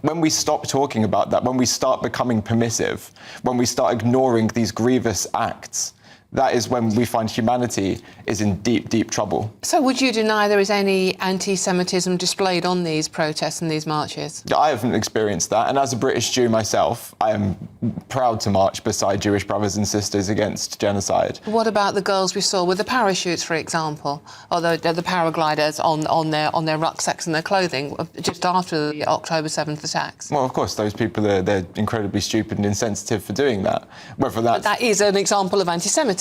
When we stop talking about that, when we start becoming permissive, when we start ignoring these grievous acts, that is when we find humanity is in deep, deep trouble. So would you deny there is any anti-Semitism displayed on these protests and these marches? I haven't experienced that, and as a British Jew myself, I am proud to march beside Jewish brothers and sisters against genocide. What about the girls we saw with the parachutes, for example, or the paragliders on their rucksacks and their clothing just after the October 7th attacks? Well, of course, those people they're incredibly stupid and insensitive for doing that. Whether that's... But that is an example of anti-Semitism.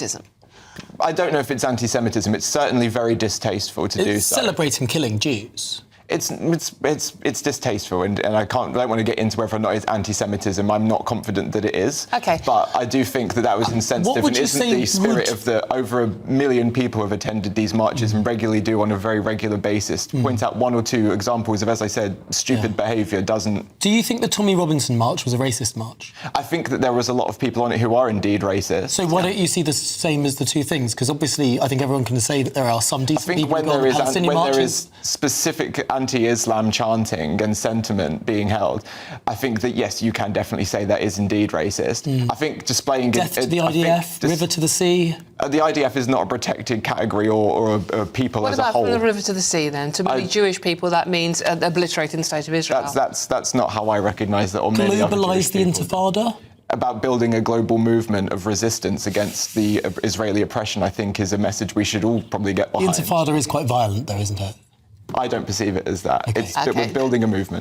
I don't know if it's anti-Semitism. It's certainly very distasteful to do so. It's celebrating killing Jews. It's distasteful, and I don't want to get into whether or not it's anti-Semitism. I'm not confident that it is. Okay. But I do think that was insensitive, and isn't the spirit of the over 1 million people who have attended these marches and regularly do on a very regular basis. To point out one or two examples of, as I said, stupid behaviour doesn't... Do you think the Tommy Robinson march was a racist march? I think that there was a lot of people on it who are indeed racist. So why don't you see the same as the two things? Because obviously I think everyone can say that there are some decent people who go on the Palestinian marches. There is specific anti-Islam chanting and sentiment being held, I think that, yes, you can definitely say that is indeed racist. I think displaying... Death to the IDF, river to the sea... The IDF is not a protected category or a people as a whole. What about from the river to the sea, then? To many Jewish people, that means obliterating the State of Israel. That's not how I recognise that, or many other Jewish Globalise the Intifada? About building a global movement of resistance against the Israeli oppression, I think, is a message we should all probably get behind. The Intifada is quite violent, though, isn't it? I don't perceive it as that. Okay. We're building a movement.